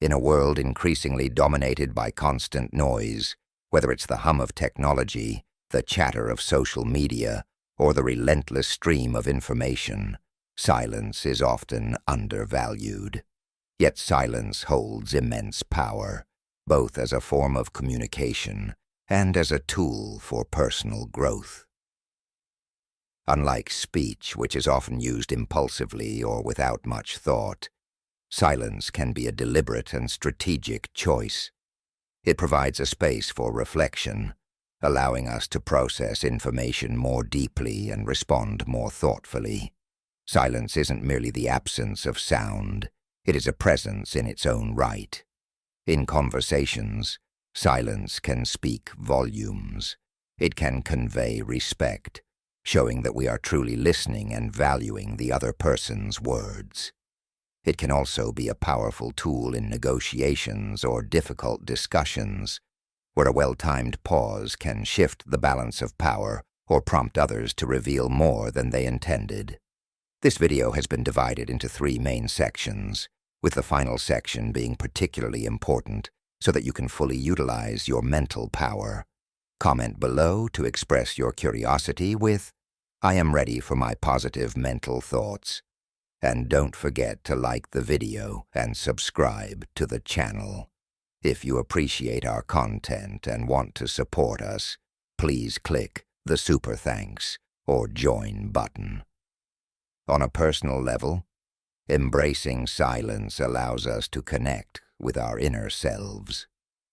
In a world increasingly dominated by constant noise, whether it's the hum of technology, the chatter of social media, or the relentless stream of information, silence is often undervalued. Yet silence holds immense power, both as a form of communication and as a tool for personal growth. Unlike speech, which is often used impulsively or without much thought, silence can be a deliberate and strategic choice. It provides a space for reflection, allowing us to process information more deeply and respond more thoughtfully. Silence isn't merely the absence of sound, it is a presence in its own right. In conversations, silence can speak volumes. It can convey respect, showing that we are truly listening and valuing the other person's words. It can also be a powerful tool in negotiations or difficult discussions, where a well-timed pause can shift the balance of power or prompt others to reveal more than they intended. This video has been divided into 3 main sections, with the final section being particularly important so that you can fully utilize your mental power. Comment below to express your curiosity with, "I am ready for my positive mental thoughts." And don't forget to like the video and subscribe to the channel. If you appreciate our content and want to support us, please click the Super Thanks or Join button. On a personal level, embracing silence allows us to connect with our inner selves.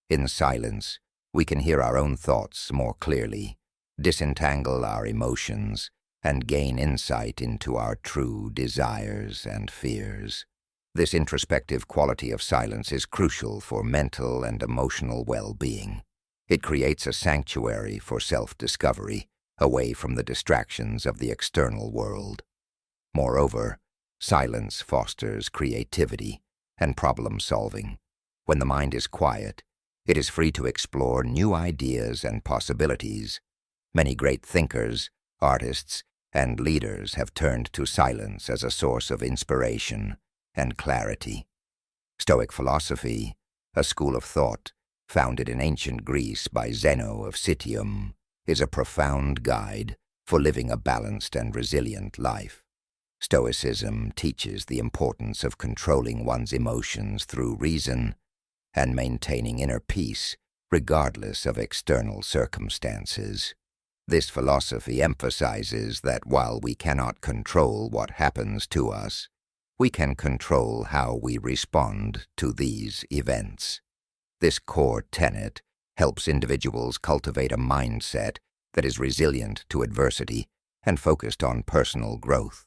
In silence, we can hear our own thoughts more clearly, disentangle our emotions, and gain insight into our true desires and fears. This introspective quality of silence is crucial for mental and emotional well-being. It creates a sanctuary for self-discovery, away from the distractions of the external world. Moreover, silence fosters creativity and problem-solving. When the mind is quiet, it is free to explore new ideas and possibilities. Many great thinkers, artists, and leaders have turned to silence as a source of inspiration and clarity. Stoic philosophy, a school of thought founded in ancient Greece by Zeno of Citium, is a profound guide for living a balanced and resilient life. Stoicism teaches the importance of controlling one's emotions through reason and maintaining inner peace regardless of external circumstances. This philosophy emphasizes that while we cannot control what happens to us, we can control how we respond to these events. This core tenet helps individuals cultivate a mindset that is resilient to adversity and focused on personal growth.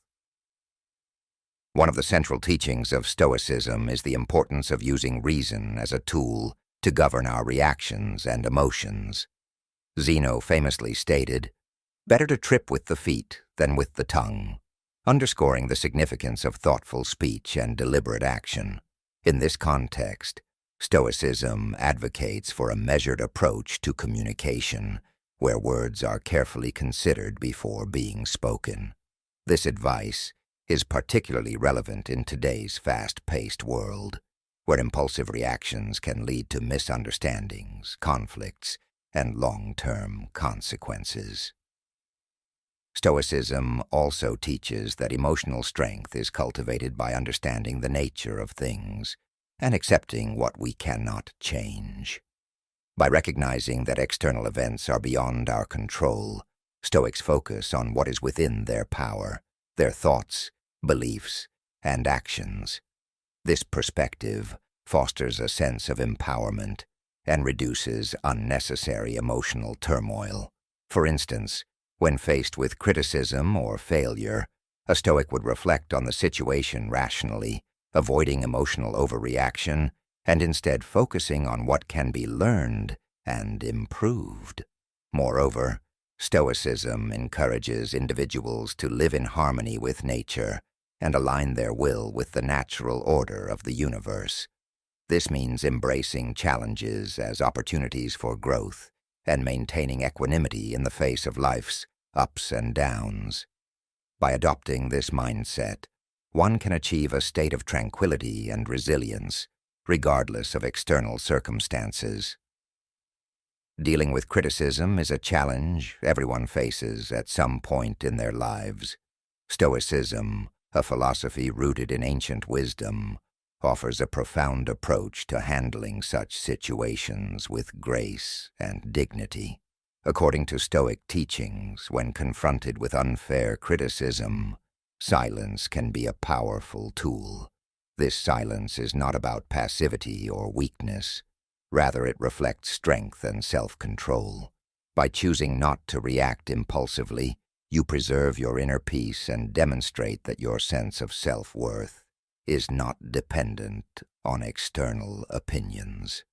One of the central teachings of Stoicism is the importance of using reason as a tool to govern our reactions and emotions. Zeno famously stated, "Better to trip with the feet than with the tongue," underscoring the significance of thoughtful speech and deliberate action. In this context, Stoicism advocates for a measured approach to communication, where words are carefully considered before being spoken. This advice is particularly relevant in today's fast-paced world, where impulsive reactions can lead to misunderstandings, conflicts, and long-term consequences. Stoicism also teaches that emotional strength is cultivated by understanding the nature of things and accepting what we cannot change. By recognizing that external events are beyond our control, Stoics focus on what is within their power, their thoughts, beliefs, and actions. This perspective fosters a sense of empowerment and reduces unnecessary emotional turmoil. For instance, when faced with criticism or failure, a Stoic would reflect on the situation rationally, avoiding emotional overreaction and instead focusing on what can be learned and improved. Moreover, Stoicism encourages individuals to live in harmony with nature and align their will with the natural order of the universe. This means embracing challenges as opportunities for growth and maintaining equanimity in the face of life's ups and downs. By adopting this mindset, one can achieve a state of tranquility and resilience, regardless of external circumstances. Dealing with criticism is a challenge everyone faces at some point in their lives. Stoicism, a philosophy rooted in ancient wisdom, offers a profound approach to handling such situations with grace and dignity. According to Stoic teachings, when confronted with unfair criticism, silence can be a powerful tool. This silence is not about passivity or weakness. Rather, it reflects strength and self-control. By choosing not to react impulsively, you preserve your inner peace and demonstrate that your sense of self-worth is not dependent on external opinions.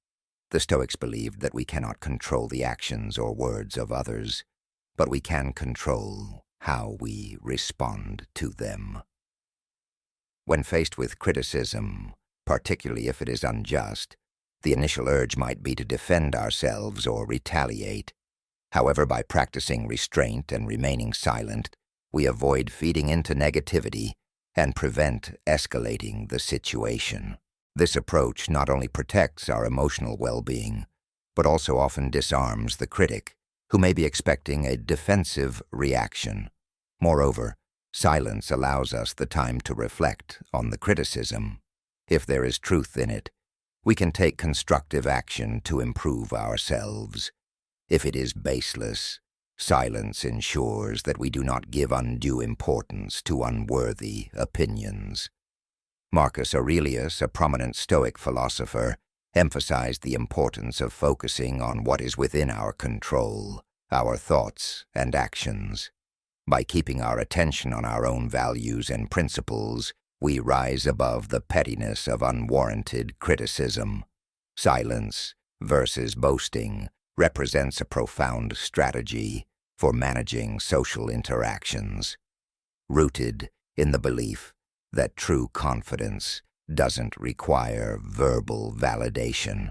The Stoics believed that we cannot control the actions or words of others, but we can control how we respond to them. When faced with criticism, particularly if it is unjust, the initial urge might be to defend ourselves or retaliate. However, by practicing restraint and remaining silent, we avoid feeding into negativity and prevent escalating the situation. This approach not only protects our emotional well-being, but also often disarms the critic, who may be expecting a defensive reaction. Moreover, silence allows us the time to reflect on the criticism. If there is truth in it, we can take constructive action to improve ourselves. If it is baseless, silence ensures that we do not give undue importance to unworthy opinions. Marcus Aurelius, a prominent Stoic philosopher, emphasized the importance of focusing on what is within our control, our thoughts and actions. By keeping our attention on our own values and principles, we rise above the pettiness of unwarranted criticism. Silence versus boasting represents a profound strategy for managing social interactions, rooted in the belief that true confidence doesn't require verbal validation.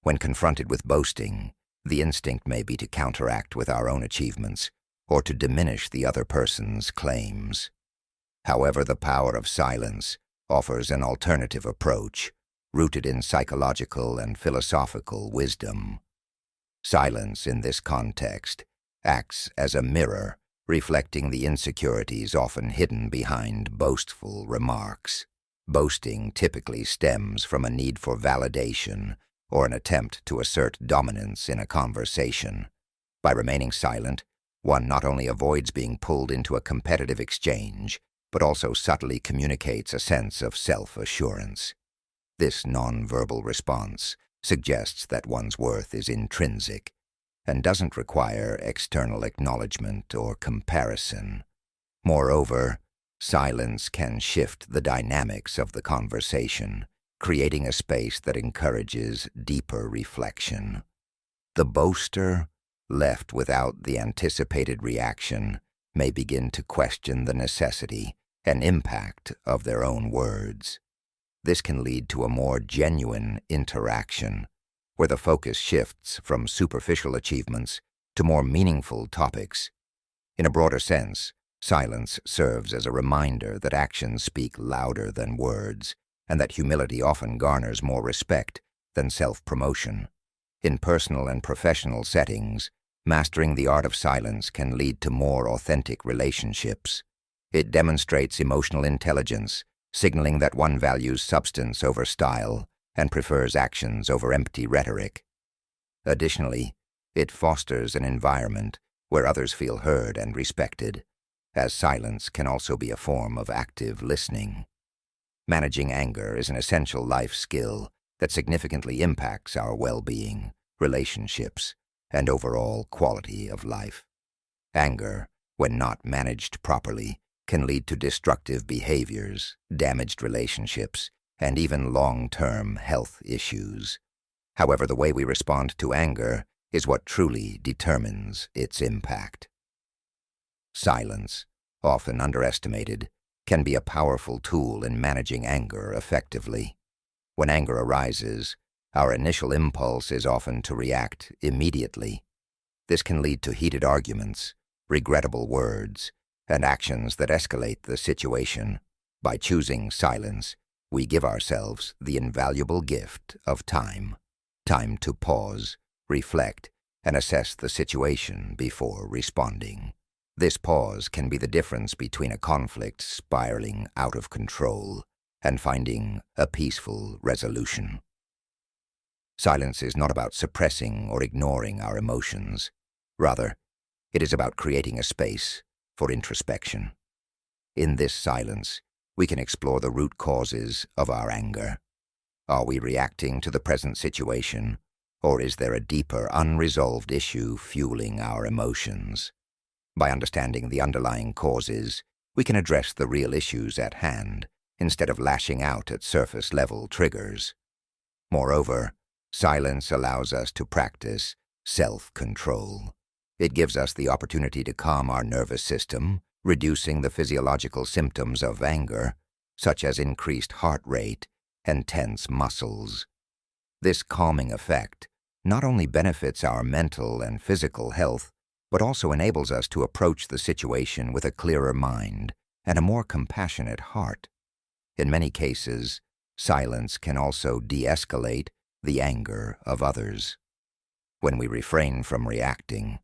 When confronted with boasting, the instinct may be to counteract with our own achievements or to diminish the other person's claims. However, the power of silence offers an alternative approach, rooted in psychological and philosophical wisdom. Silence, in this context, acts as a mirror, reflecting the insecurities often hidden behind boastful remarks. Boasting typically stems from a need for validation or an attempt to assert dominance in a conversation. By remaining silent, one not only avoids being pulled into a competitive exchange, but also subtly communicates a sense of self-assurance. This non-verbal response suggests that one's worth is intrinsic and doesn't require external acknowledgement or comparison. Moreover, silence can shift the dynamics of the conversation, creating a space that encourages deeper reflection. The boaster, left without the anticipated reaction, may begin to question the necessity and impact of their own words. This can lead to a more genuine interaction, where the focus shifts from superficial achievements to more meaningful topics. In a broader sense, silence serves as a reminder that actions speak louder than words, and that humility often garners more respect than self-promotion. In personal and professional settings, mastering the art of silence can lead to more authentic relationships. It demonstrates emotional intelligence, signaling that one values substance over style and prefers actions over empty rhetoric. Additionally, it fosters an environment where others feel heard and respected, as silence can also be a form of active listening. Managing anger is an essential life skill that significantly impacts our well-being, relationships, and overall quality of life. Anger, when not managed properly, can lead to destructive behaviors, damaged relationships, and even long-term health issues. However, the way we respond to anger is what truly determines its impact. Silence, often underestimated, can be a powerful tool in managing anger effectively. When anger arises, our initial impulse is often to react immediately. This can lead to heated arguments, regrettable words, and actions that escalate the situation. By choosing silence, we give ourselves the invaluable gift of time. Time to pause, reflect, and assess the situation before responding. This pause can be the difference between a conflict spiraling out of control and finding a peaceful resolution. Silence is not about suppressing or ignoring our emotions. Rather, it is about creating a space for introspection. In this silence, we can explore the root causes of our anger. Are we reacting to the present situation, or is there a deeper, unresolved issue fueling our emotions? By understanding the underlying causes, we can address the real issues at hand instead of lashing out at surface-level triggers. Moreover, silence allows us to practice self-control. It gives us the opportunity to calm our nervous system, reducing the physiological symptoms of anger, such as increased heart rate and tense muscles. This calming effect not only benefits our mental and physical health, but also enables us to approach the situation with a clearer mind and a more compassionate heart. In many cases, silence can also de-escalate the anger of others. When we refrain from reacting,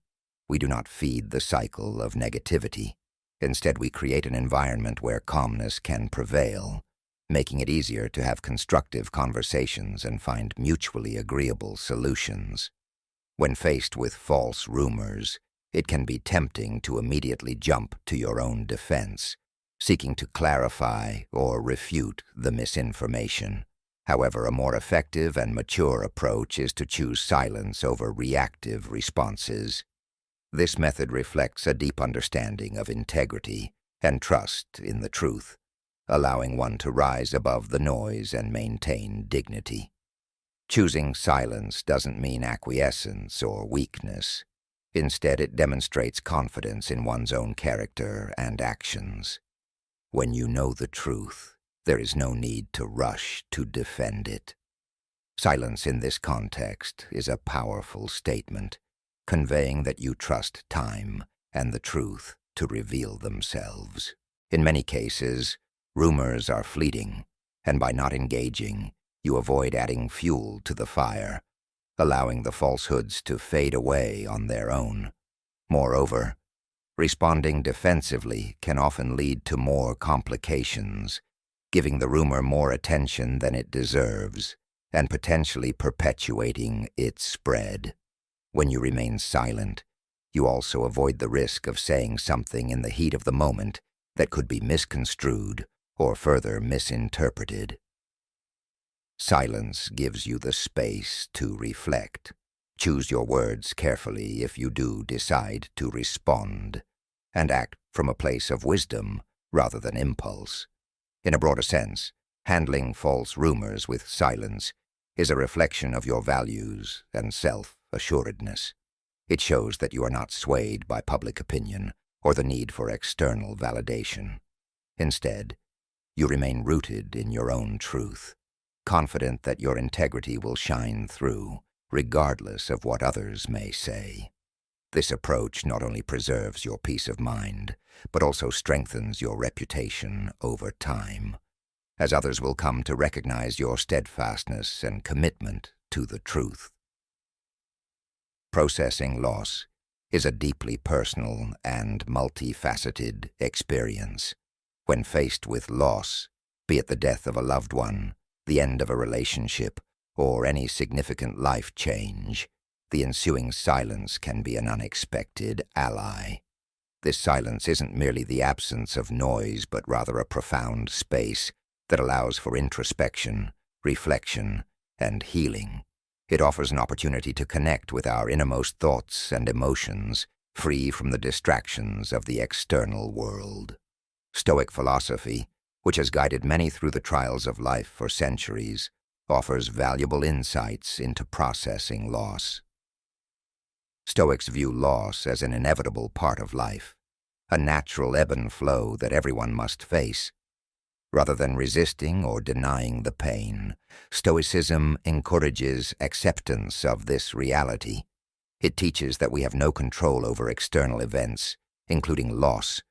we do not feed the cycle of negativity. Instead, we create an environment where calmness can prevail, making it easier to have constructive conversations and find mutually agreeable solutions. When faced with false rumors, it can be tempting to immediately jump to your own defense, seeking to clarify or refute the misinformation. However, a more effective and mature approach is to choose silence over reactive responses. This method reflects a deep understanding of integrity and trust in the truth, allowing one to rise above the noise and maintain dignity. Choosing silence doesn't mean acquiescence or weakness. Instead, it demonstrates confidence in one's own character and actions. When you know the truth, there is no need to rush to defend it. Silence in this context is a powerful statement, conveying that you trust time and the truth to reveal themselves. In many cases, rumors are fleeting, and by not engaging, you avoid adding fuel to the fire, allowing the falsehoods to fade away on their own. Moreover, responding defensively can often lead to more complications, giving the rumor more attention than it deserves, and potentially perpetuating its spread. When you remain silent, you also avoid the risk of saying something in the heat of the moment that could be misconstrued or further misinterpreted. Silence gives you the space to reflect. Choose your words carefully if you do decide to respond, and act from a place of wisdom rather than impulse. In a broader sense, handling false rumors with silence is a reflection of your values and self-assuredness. It shows that you are not swayed by public opinion or the need for external validation. Instead, you remain rooted in your own truth, confident that your integrity will shine through, regardless of what others may say. This approach not only preserves your peace of mind, but also strengthens your reputation over time, as others will come to recognize your steadfastness and commitment to the truth. Processing loss is a deeply personal and multifaceted experience. When faced with loss, be it the death of a loved one, the end of a relationship, or any significant life change, the ensuing silence can be an unexpected ally. This silence isn't merely the absence of noise, but rather a profound space that allows for introspection, reflection, and healing. It offers an opportunity to connect with our innermost thoughts and emotions, free from the distractions of the external world. Stoic philosophy, which has guided many through the trials of life for centuries, offers valuable insights into processing loss. Stoics view loss as an inevitable part of life, a natural ebb and flow that everyone must face. Rather than resisting or denying the pain, Stoicism encourages acceptance of this reality. It teaches that we have no control over external events, including loss,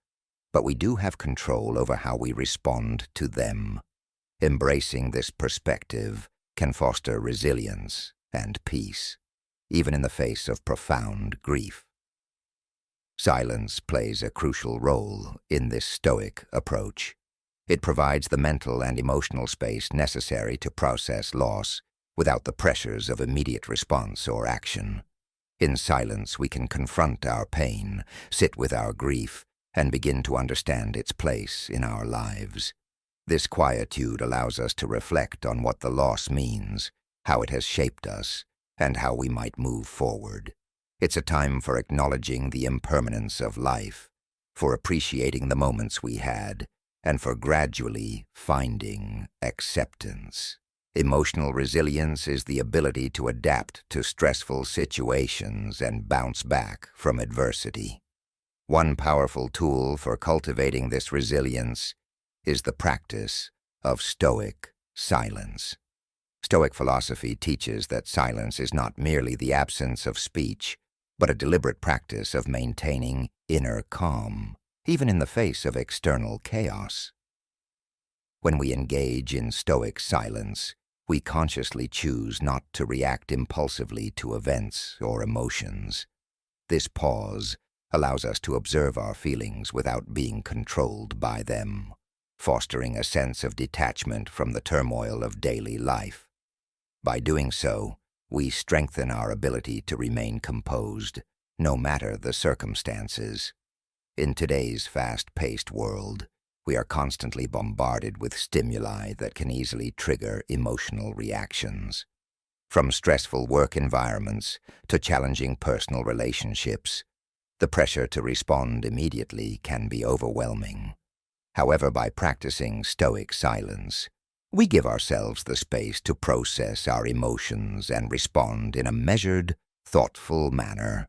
but we do have control over how we respond to them. Embracing this perspective can foster resilience and peace, even in the face of profound grief. Silence plays a crucial role in this Stoic approach. It provides the mental and emotional space necessary to process loss without the pressures of immediate response or action. In silence, we can confront our pain, sit with our grief, and begin to understand its place in our lives. This quietude allows us to reflect on what the loss means, how it has shaped us, and how we might move forward. It's a time for acknowledging the impermanence of life, for appreciating the moments we had, and for gradually finding acceptance. Emotional resilience is the ability to adapt to stressful situations and bounce back from adversity. One powerful tool for cultivating this resilience is the practice of Stoic silence. Stoic philosophy teaches that silence is not merely the absence of speech, but a deliberate practice of maintaining inner calm, even in the face of external chaos. When we engage in Stoic silence, we consciously choose not to react impulsively to events or emotions. This pause allows us to observe our feelings without being controlled by them, fostering a sense of detachment from the turmoil of daily life. By doing so, we strengthen our ability to remain composed, no matter the circumstances. In today's fast-paced world, we are constantly bombarded with stimuli that can easily trigger emotional reactions. From stressful work environments to challenging personal relationships, the pressure to respond immediately can be overwhelming. However, by practicing Stoic silence, we give ourselves the space to process our emotions and respond in a measured, thoughtful manner.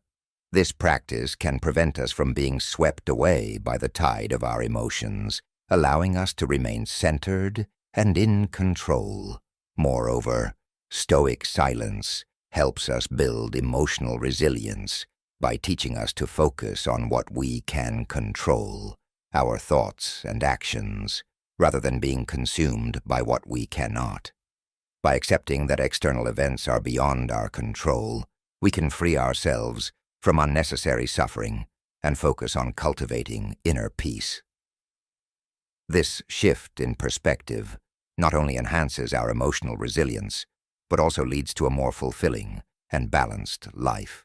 This practice can prevent us from being swept away by the tide of our emotions, allowing us to remain centered and in control. Moreover, Stoic silence helps us build emotional resilience by teaching us to focus on what we can control, our thoughts and actions, rather than being consumed by what we cannot. By accepting that external events are beyond our control, we can free ourselves from unnecessary suffering and focus on cultivating inner peace. This shift in perspective not only enhances our emotional resilience, but also leads to a more fulfilling and balanced life.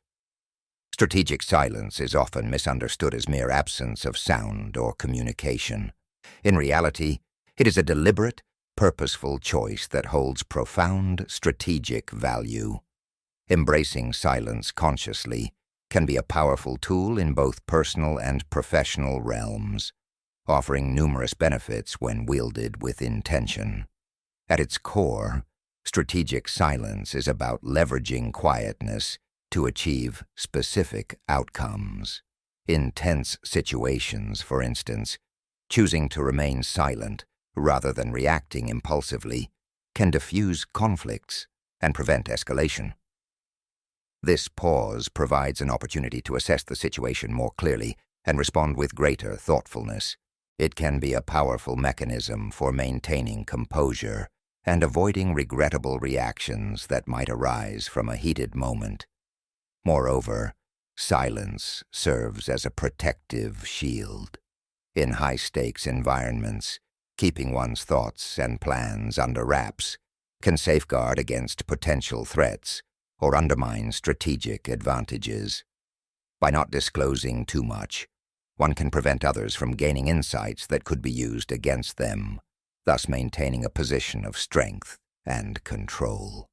Strategic silence is often misunderstood as mere absence of sound or communication. In reality, it is a deliberate, purposeful choice that holds profound strategic value. Embracing silence consciously can be a powerful tool in both personal and professional realms, offering numerous benefits when wielded with intention. At its core, strategic silence is about leveraging quietness to achieve specific outcomes. In tense situations, for instance, choosing to remain silent rather than reacting impulsively can diffuse conflicts and prevent escalation. This pause provides an opportunity to assess the situation more clearly and respond with greater thoughtfulness. It can be a powerful mechanism for maintaining composure and avoiding regrettable reactions that might arise from a heated moment. Moreover, silence serves as a protective shield. In high-stakes environments, keeping one's thoughts and plans under wraps can safeguard against potential threats or undermine strategic advantages. By not disclosing too much, one can prevent others from gaining insights that could be used against them, thus maintaining a position of strength and control.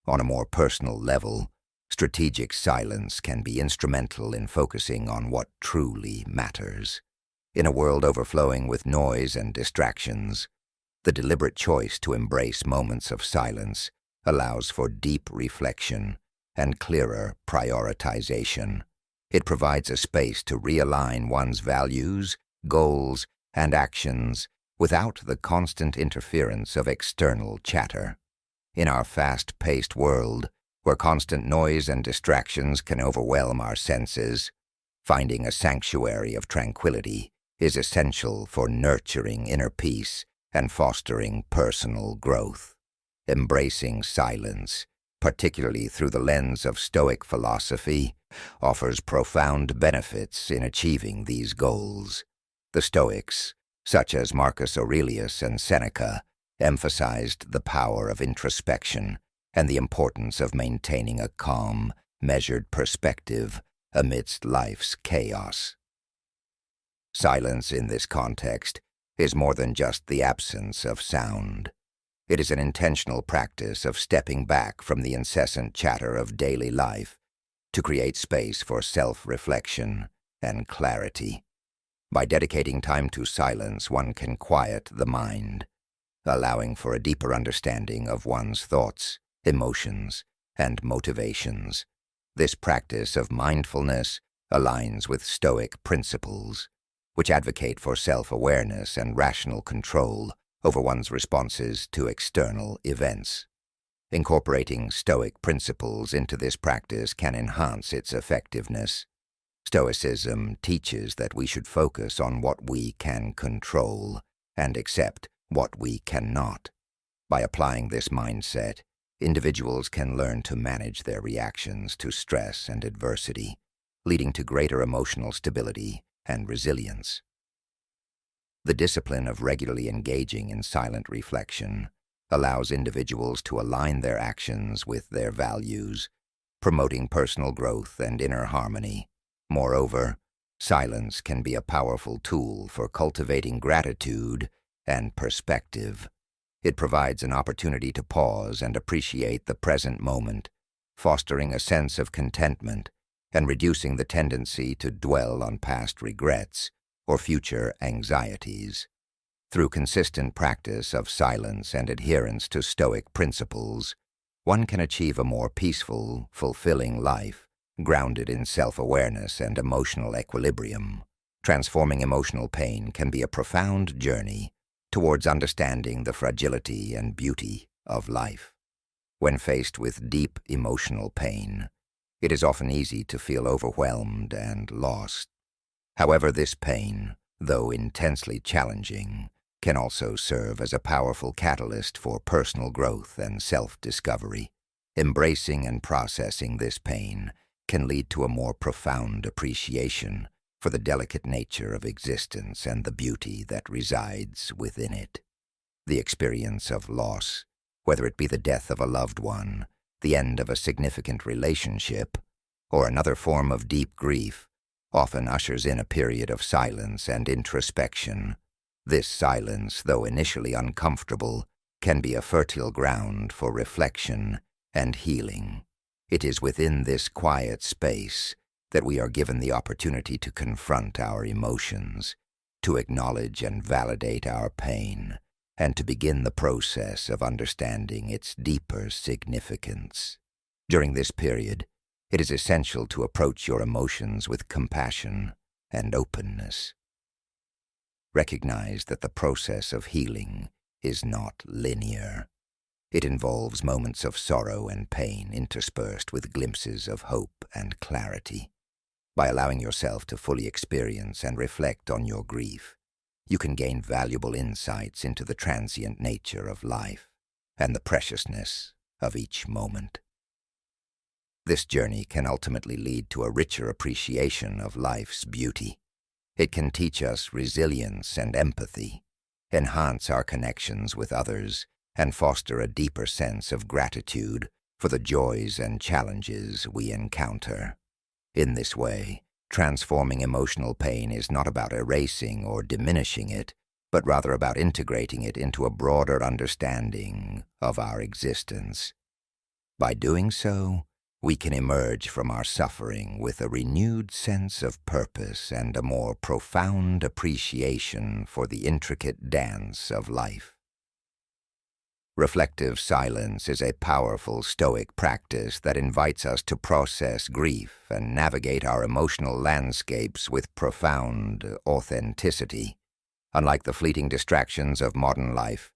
On a more personal level, strategic silence can be instrumental in focusing on what truly matters. In a world overflowing with noise and distractions, the deliberate choice to embrace moments of silence allows for deep reflection and clearer prioritization. It provides a space to realign one's values, goals, and actions without the constant interference of external chatter. In our fast-paced world, where constant noise and distractions can overwhelm our senses, finding a sanctuary of tranquility is essential for nurturing inner peace and fostering personal growth. Embracing silence, particularly through the lens of Stoic philosophy, offers profound benefits in achieving these goals. The Stoics, such as Marcus Aurelius and Seneca, emphasized the power of introspection and the importance of maintaining a calm, measured perspective amidst life's chaos. Silence in this context is more than just the absence of sound. It is an intentional practice of stepping back from the incessant chatter of daily life to create space for self-reflection and clarity. By dedicating time to silence, one can quiet the mind, allowing for a deeper understanding of one's thoughts, emotions, and motivations. This practice of mindfulness aligns with Stoic principles, which advocate for self-awareness and rational control over one's responses to external events. Incorporating Stoic principles into this practice can enhance its effectiveness. Stoicism teaches that we should focus on what we can control and accept what we cannot. By applying this mindset, individuals can learn to manage their reactions to stress and adversity, leading to greater emotional stability and resilience. The discipline of regularly engaging in silent reflection allows individuals to align their actions with their values, promoting personal growth and inner harmony. Moreover, silence can be a powerful tool for cultivating gratitude and perspective. It provides an opportunity to pause and appreciate the present moment, fostering a sense of contentment and reducing the tendency to dwell on past regrets or future anxieties. Through consistent practice of silence and adherence to Stoic principles, one can achieve a more peaceful, fulfilling life, grounded in self-awareness and emotional equilibrium. Transforming emotional pain can be a profound journey towards understanding the fragility and beauty of life. When faced with deep emotional pain, it is often easy to feel overwhelmed and lost. However, this pain, though intensely challenging, can also serve as a powerful catalyst for personal growth and self-discovery. Embracing and processing this pain can lead to a more profound appreciation for the delicate nature of existence and the beauty that resides within it. The experience of loss, whether it be the death of a loved one, the end of a significant relationship, or another form of deep grief, often ushers in a period of silence and introspection. This silence, though initially uncomfortable, can be a fertile ground for reflection and healing. It is within this quiet space that we are given the opportunity to confront our emotions, to acknowledge and validate our pain, and to begin the process of understanding its deeper significance. During this period, it is essential to approach your emotions with compassion and openness. Recognize that the process of healing is not linear. It involves moments of sorrow and pain interspersed with glimpses of hope and clarity. By allowing yourself to fully experience and reflect on your grief, you can gain valuable insights into the transient nature of life and the preciousness of each moment. This journey can ultimately lead to a richer appreciation of life's beauty. It can teach us resilience and empathy, enhance our connections with others, and foster a deeper sense of gratitude for the joys and challenges we encounter. In this way, transforming emotional pain is not about erasing or diminishing it, but rather about integrating it into a broader understanding of our existence. By doing so, we can emerge from our suffering with a renewed sense of purpose and a more profound appreciation for the intricate dance of life. Reflective silence is a powerful Stoic practice that invites us to process grief and navigate our emotional landscapes with profound authenticity. Unlike the fleeting distractions of modern life,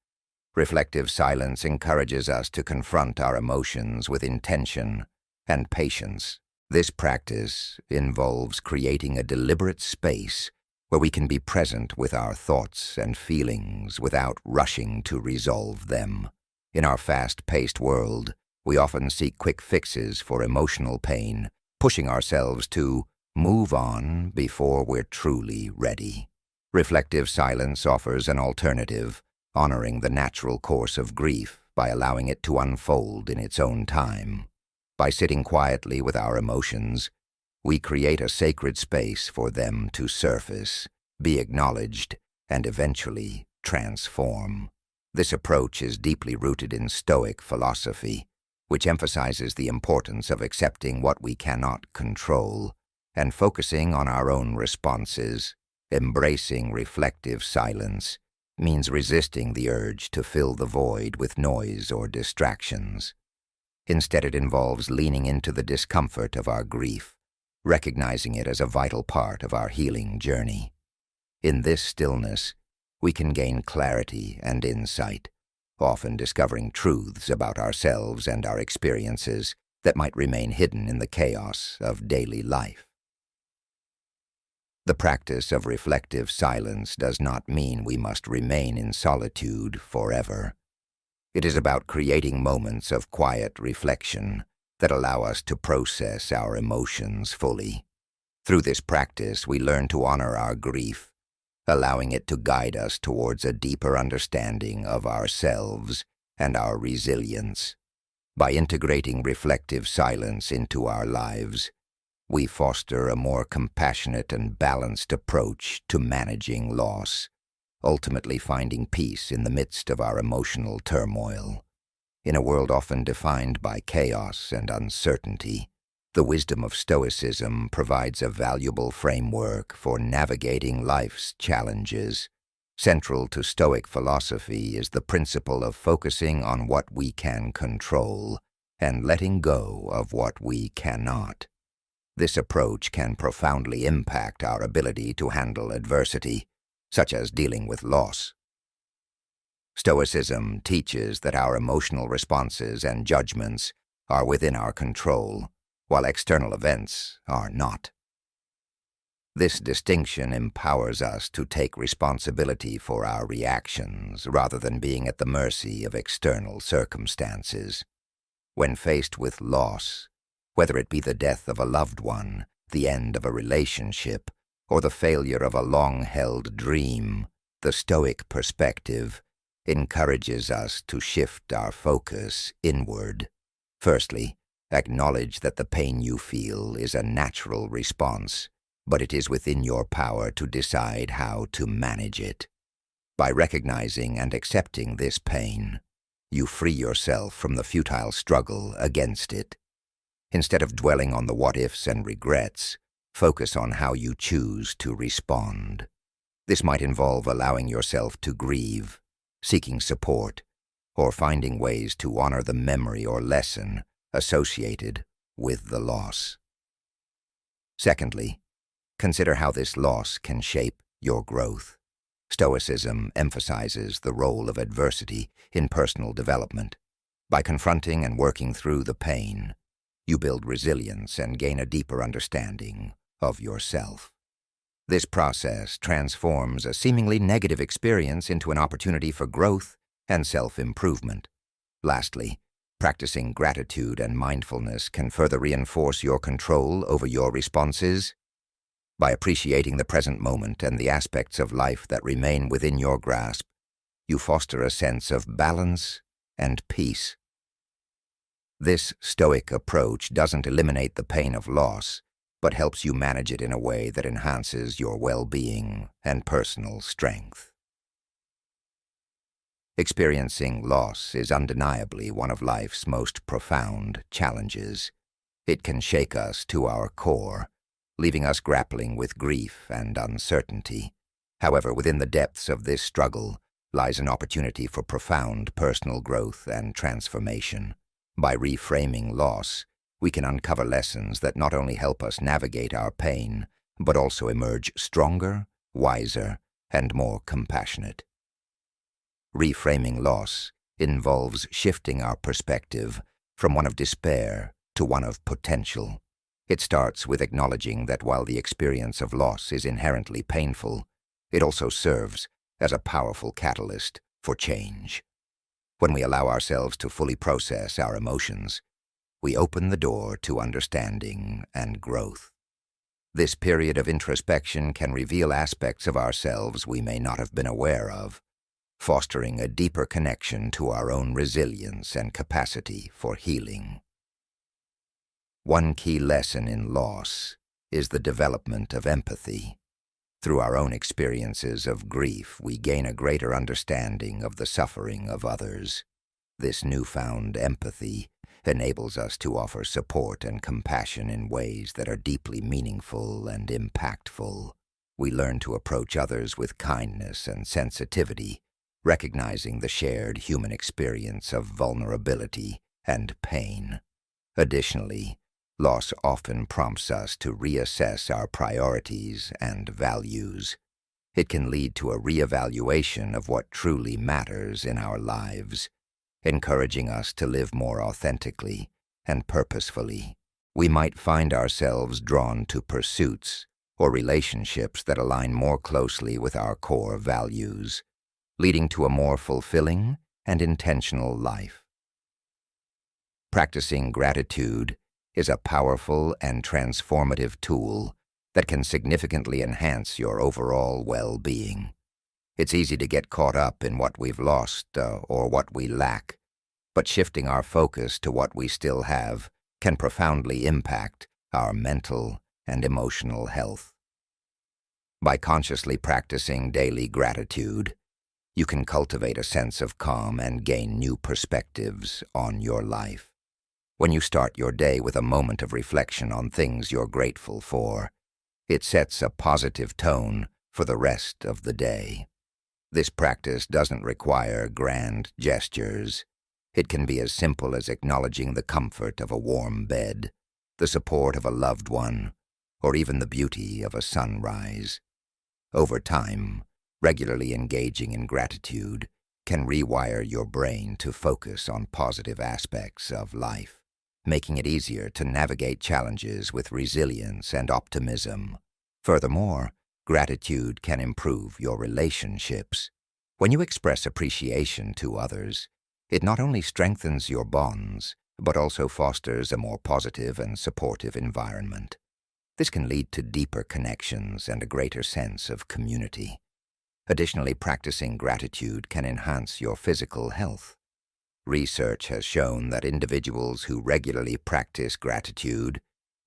reflective silence encourages us to confront our emotions with intention and patience. This practice involves creating a deliberate space where we can be present with our thoughts and feelings without rushing to resolve them. In our fast-paced world, we often seek quick fixes for emotional pain, pushing ourselves to move on before we're truly ready. Reflective silence offers an alternative, honoring the natural course of grief by allowing it to unfold in its own time. By sitting quietly with our emotions, we create a sacred space for them to surface, be acknowledged, and eventually transform. This approach is deeply rooted in Stoic philosophy, which emphasizes the importance of accepting what we cannot control and focusing on our own responses. Embracing reflective silence means resisting the urge to fill the void with noise or distractions. Instead, it involves leaning into the discomfort of our grief, recognizing it as a vital part of our healing journey. In this stillness, we can gain clarity and insight, often discovering truths about ourselves and our experiences that might remain hidden in the chaos of daily life. The practice of reflective silence does not mean we must remain in solitude forever. It is about creating moments of quiet reflection that allow us to process our emotions fully. Through this practice, we learn to honor our grief, allowing it to guide us towards a deeper understanding of ourselves and our resilience. By integrating reflective silence into our lives, we foster a more compassionate and balanced approach to managing loss, ultimately finding peace in the midst of our emotional turmoil. In a world often defined by chaos and uncertainty, the wisdom of Stoicism provides a valuable framework for navigating life's challenges. Central to Stoic philosophy is the principle of focusing on what we can control and letting go of what we cannot. This approach can profoundly impact our ability to handle adversity, such as dealing with loss. Stoicism teaches that our emotional responses and judgments are within our control, while external events are not. This distinction empowers us to take responsibility for our reactions rather than being at the mercy of external circumstances. When faced with loss, whether it be the death of a loved one, the end of a relationship, or the failure of a long-held dream, the Stoic perspective encourages us to shift our focus inward. Firstly, acknowledge that the pain you feel is a natural response, but it is within your power to decide how to manage it. By recognizing and accepting this pain, you free yourself from the futile struggle against it. Instead of dwelling on the what-ifs and regrets, focus on how you choose to respond. This might involve allowing yourself to grieve, seeking support, or finding ways to honor the memory or lesson associated with the loss. Secondly, consider how this loss can shape your growth. Stoicism emphasizes the role of adversity in personal development. By confronting and working through the pain, you build resilience and gain a deeper understanding of yourself. This process transforms a seemingly negative experience into an opportunity for growth and self-improvement. Lastly, practicing gratitude and mindfulness can further reinforce your control over your responses. By appreciating the present moment and the aspects of life that remain within your grasp, you foster a sense of balance and peace. This Stoic approach doesn't eliminate the pain of loss, but helps you manage it in a way that enhances your well-being and personal strength. Experiencing loss is undeniably one of life's most profound challenges. It can shake us to our core, leaving us grappling with grief and uncertainty. However, within the depths of this struggle lies an opportunity for profound personal growth and transformation. By reframing loss, we can uncover lessons that not only help us navigate our pain, but also emerge stronger, wiser, and more compassionate. Reframing loss involves shifting our perspective from one of despair to one of potential. It starts with acknowledging that while the experience of loss is inherently painful, it also serves as a powerful catalyst for change. When we allow ourselves to fully process our emotions, we open the door to understanding and growth. This period of introspection can reveal aspects of ourselves we may not have been aware of, fostering a deeper connection to our own resilience and capacity for healing. One key lesson in loss is the development of empathy. Through our own experiences of grief, we gain a greater understanding of the suffering of others. This newfound empathy enables us to offer support and compassion in ways that are deeply meaningful and impactful. We learn to approach others with kindness and sensitivity, recognizing the shared human experience of vulnerability and pain. Additionally, loss often prompts us to reassess our priorities and values. It can lead to a reevaluation of what truly matters in our lives, encouraging us to live more authentically and purposefully. We might find ourselves drawn to pursuits or relationships that align more closely with our core values, leading to a more fulfilling and intentional life. Practicing gratitude is a powerful and transformative tool that can significantly enhance your overall well-being. It's easy to get caught up in what we've lost or what we lack, but shifting our focus to what we still have can profoundly impact our mental and emotional health. By consciously practicing daily gratitude, you can cultivate a sense of calm and gain new perspectives on your life. When you start your day with a moment of reflection on things you're grateful for, it sets a positive tone for the rest of the day. This practice doesn't require grand gestures. It can be as simple as acknowledging the comfort of a warm bed, the support of a loved one, or even the beauty of a sunrise. Over time, regularly engaging in gratitude can rewire your brain to focus on positive aspects of life, making it easier to navigate challenges with resilience and optimism. Furthermore, gratitude can improve your relationships. When you express appreciation to others, it not only strengthens your bonds, but also fosters a more positive and supportive environment. This can lead to deeper connections and a greater sense of community. Additionally, practicing gratitude can enhance your physical health. Research has shown that individuals who regularly practice gratitude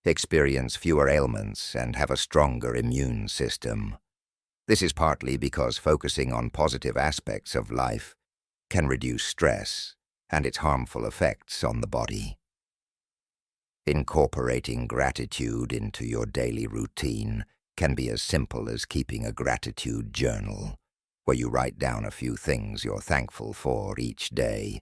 experience fewer ailments and have a stronger immune system. This is partly because focusing on positive aspects of life can reduce stress and its harmful effects on the body. Incorporating gratitude into your daily routine can be as simple as keeping a gratitude journal, where you write down a few things you're thankful for each day,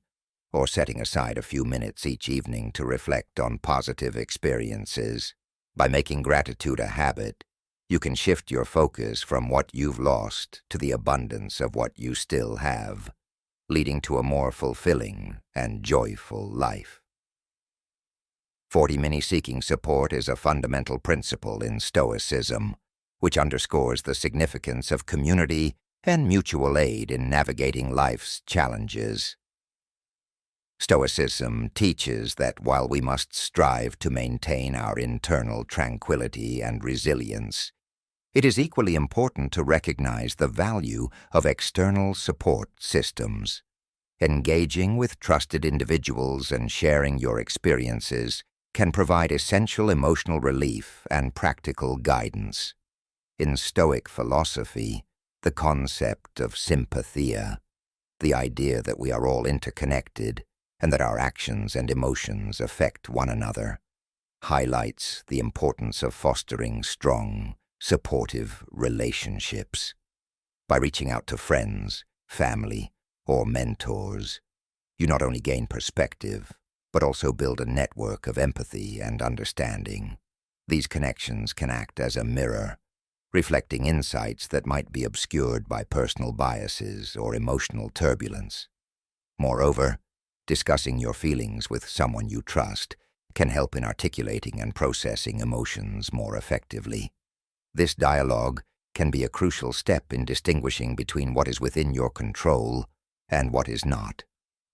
or setting aside a few minutes each evening to reflect on positive experiences. By making gratitude a habit, you can shift your focus from what you've lost to the abundance of what you still have, leading to a more fulfilling and joyful life. 40 seeking support is a fundamental principle in Stoicism, which underscores the significance of community and mutual aid in navigating life's challenges. Stoicism teaches that while we must strive to maintain our internal tranquility and resilience, it is equally important to recognize the value of external support systems. Engaging with trusted individuals and sharing your experiences can provide essential emotional relief and practical guidance. In Stoic philosophy, the concept of sympathia, the idea that we are all interconnected and that our actions and emotions affect one another, highlights the importance of fostering strong, supportive relationships. By reaching out to friends, family, or mentors, you not only gain perspective, but also build a network of empathy and understanding. These connections can act as a mirror, reflecting insights that might be obscured by personal biases or emotional turbulence. Moreover, discussing your feelings with someone you trust can help in articulating and processing emotions more effectively. This dialogue can be a crucial step in distinguishing between what is within your control and what is not,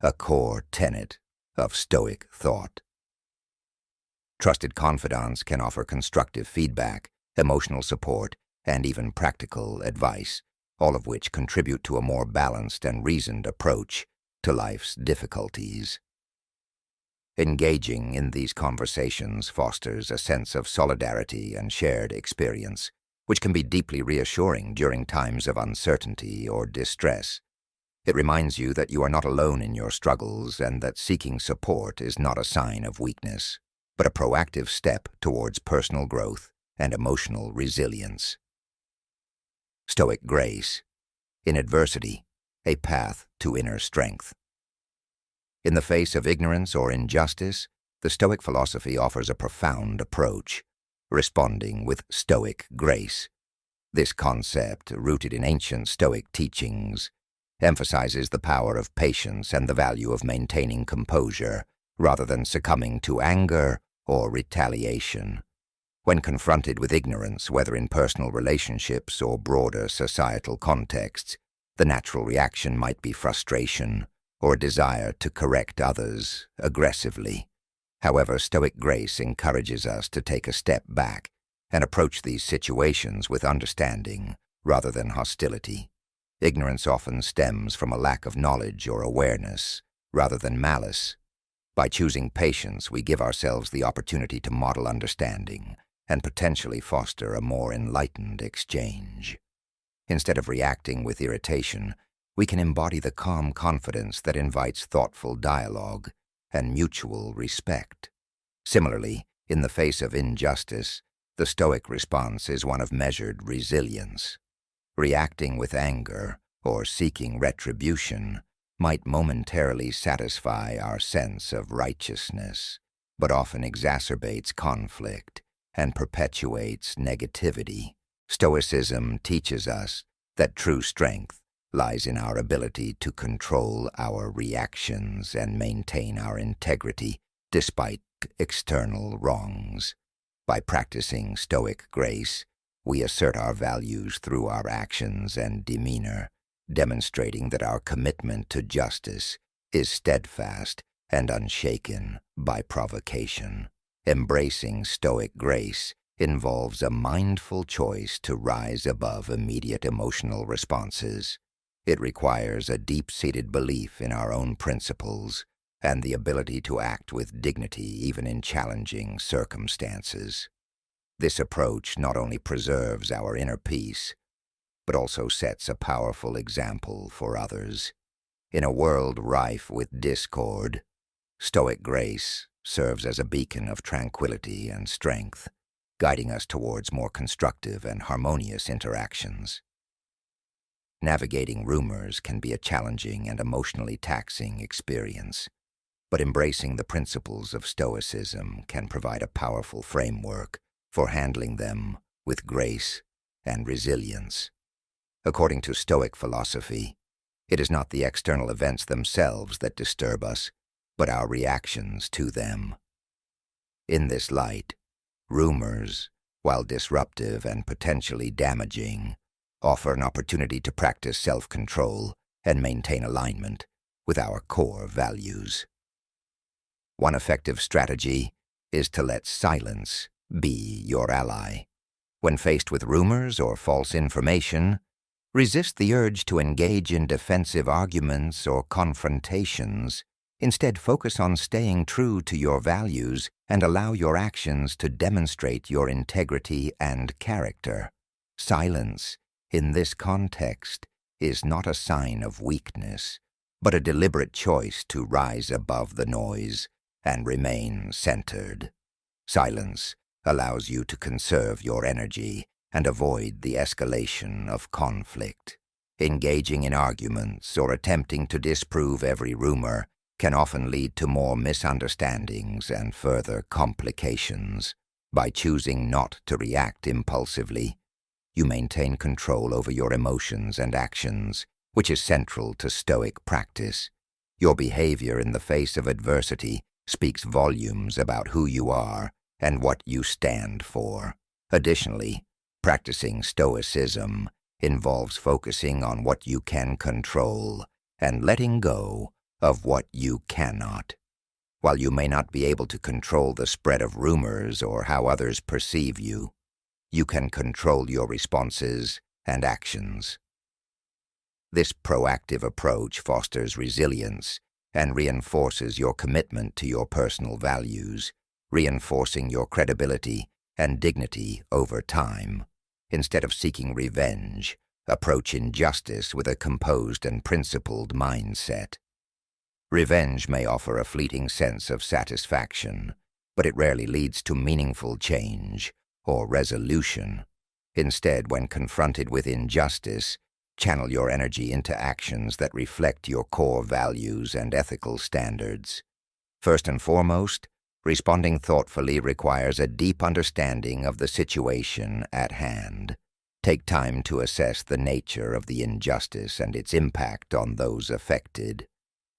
a core tenet of Stoic thought. Trusted confidants can offer constructive feedback, emotional support, and even practical advice, all of which contribute to a more balanced and reasoned approach to life's difficulties. Engaging in these conversations fosters a sense of solidarity and shared experience, which can be deeply reassuring during times of uncertainty or distress. It reminds you that you are not alone in your struggles and that seeking support is not a sign of weakness, but a proactive step towards personal growth and emotional resilience. Stoic grace. In adversity, a path to inner strength. In the face of ignorance or injustice, the Stoic philosophy offers a profound approach, responding with Stoic grace. This concept, rooted in ancient Stoic teachings, emphasizes the power of patience and the value of maintaining composure, rather than succumbing to anger or retaliation. When confronted with ignorance, whether in personal relationships or broader societal contexts, the natural reaction might be frustration or a desire to correct others aggressively. However, Stoic grace encourages us to take a step back and approach these situations with understanding rather than hostility. Ignorance often stems from a lack of knowledge or awareness rather than malice. By choosing patience, we give ourselves the opportunity to model understanding and potentially foster a more enlightened exchange. Instead of reacting with irritation, we can embody the calm confidence that invites thoughtful dialogue and mutual respect. Similarly, in the face of injustice, the Stoic response is one of measured resilience. Reacting with anger or seeking retribution might momentarily satisfy our sense of righteousness, but often exacerbates conflict and perpetuates negativity. Stoicism teaches us that true strength lies in our ability to control our reactions and maintain our integrity despite external wrongs. By practicing Stoic grace, we assert our values through our actions and demeanor, demonstrating that our commitment to justice is steadfast and unshaken by provocation. Embracing Stoic grace involves a mindful choice to rise above immediate emotional responses. It requires a deep-seated belief in our own principles and the ability to act with dignity even in challenging circumstances. This approach not only preserves our inner peace, but also sets a powerful example for others. In a world rife with discord, Stoic grace serves as a beacon of tranquility and strength, guiding us towards more constructive and harmonious interactions. Navigating rumors can be a challenging and emotionally taxing experience, but embracing the principles of Stoicism can provide a powerful framework for handling them with grace and resilience. According to Stoic philosophy, it is not the external events themselves that disturb us, but our reactions to them. In this light, rumors, while disruptive and potentially damaging, offer an opportunity to practice self-control and maintain alignment with our core values. One effective strategy is to let silence be your ally. When faced with rumors or false information, resist the urge to engage in defensive arguments or confrontations. Instead, focus on staying true to your values and allow your actions to demonstrate your integrity and character. Silence, in this context, is not a sign of weakness, but a deliberate choice to rise above the noise and remain centered. Silence allows you to conserve your energy and avoid the escalation of conflict. Engaging in arguments or attempting to disprove every rumor can often lead to more misunderstandings and further complications. By choosing not to react impulsively, you maintain control over your emotions and actions, which is central to Stoic practice. Your behavior in the face of adversity speaks volumes about who you are and what you stand for. Additionally, practicing Stoicism involves focusing on what you can control and letting go of what you cannot. While you may not be able to control the spread of rumors or how others perceive you, you can control your responses and actions. This proactive approach fosters resilience and reinforces your commitment to your personal values, reinforcing your credibility and dignity over time. Instead of seeking revenge, approach injustice with a composed and principled mindset. Revenge may offer a fleeting sense of satisfaction, but it rarely leads to meaningful change or resolution. Instead, when confronted with injustice, channel your energy into actions that reflect your core values and ethical standards. First and foremost, responding thoughtfully requires a deep understanding of the situation at hand. Take time to assess the nature of the injustice and its impact on those affected.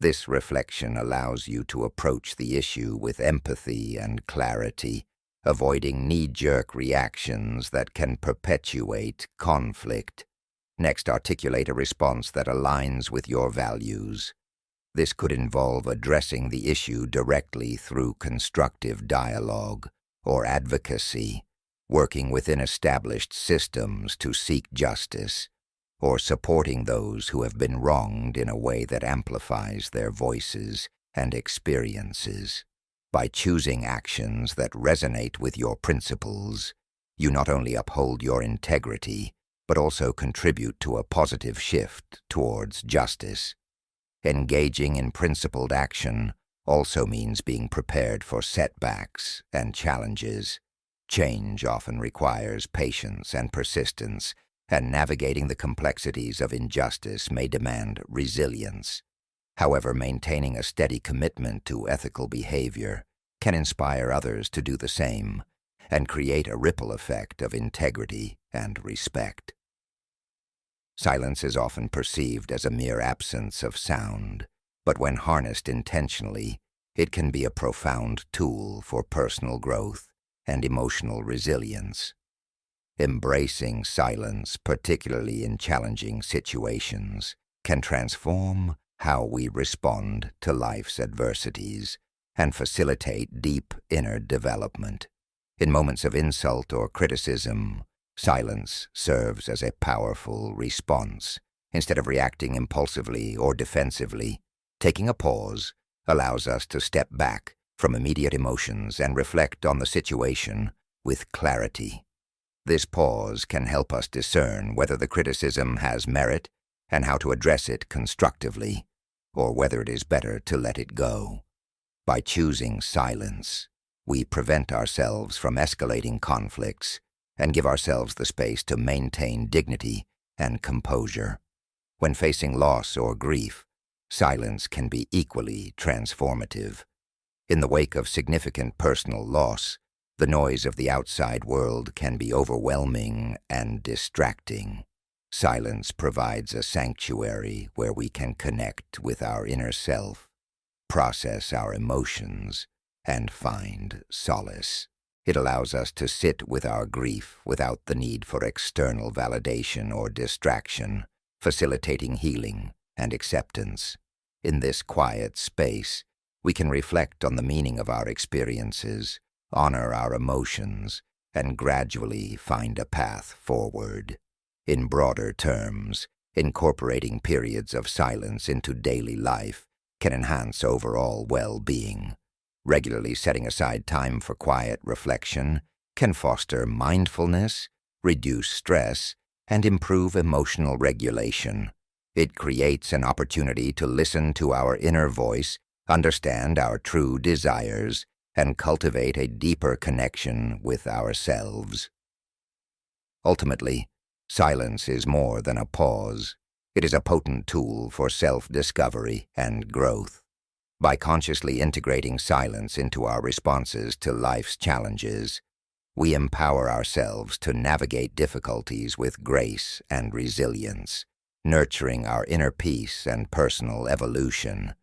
This reflection allows you to approach the issue with empathy and clarity, avoiding knee-jerk reactions that can perpetuate conflict. Next, articulate a response that aligns with your values. This could involve addressing the issue directly through constructive dialogue or advocacy, working within established systems to seek justice, or supporting those who have been wronged in a way that amplifies their voices and experiences. By choosing actions that resonate with your principles, you not only uphold your integrity, but also contribute to a positive shift towards justice. Engaging in principled action also means being prepared for setbacks and challenges. Change often requires patience and persistence, and navigating the complexities of injustice may demand resilience. However, maintaining a steady commitment to ethical behavior can inspire others to do the same and create a ripple effect of integrity and respect. Silence is often perceived as a mere absence of sound, but when harnessed intentionally, it can be a profound tool for personal growth and emotional resilience. Embracing silence, particularly in challenging situations, can transform how we respond to life's adversities and facilitate deep inner development. In moments of insult or criticism, silence serves as a powerful response. Instead of reacting impulsively or defensively, taking a pause allows us to step back from immediate emotions and reflect on the situation with clarity. This pause can help us discern whether the criticism has merit and how to address it constructively, or whether it is better to let it go. By choosing silence, we prevent ourselves from escalating conflicts and give ourselves the space to maintain dignity and composure. When facing loss or grief, silence can be equally transformative. In the wake of significant personal loss, the noise of the outside world can be overwhelming and distracting. Silence provides a sanctuary where we can connect with our inner self, process our emotions, and find solace. It allows us to sit with our grief without the need for external validation or distraction, facilitating healing and acceptance. In this quiet space, we can reflect on the meaning of our experiences, honor our emotions, and gradually find a path forward. In broader terms, incorporating periods of silence into daily life can enhance overall well-being. Regularly setting aside time for quiet reflection can foster mindfulness, reduce stress, and improve emotional regulation. It creates an opportunity to listen to our inner voice, understand our true desires, and cultivate a deeper connection with ourselves. Ultimately, silence is more than a pause. It is a potent tool for self-discovery and growth. By consciously integrating silence into our responses to life's challenges, we empower ourselves to navigate difficulties with grace and resilience, nurturing our inner peace and personal evolution.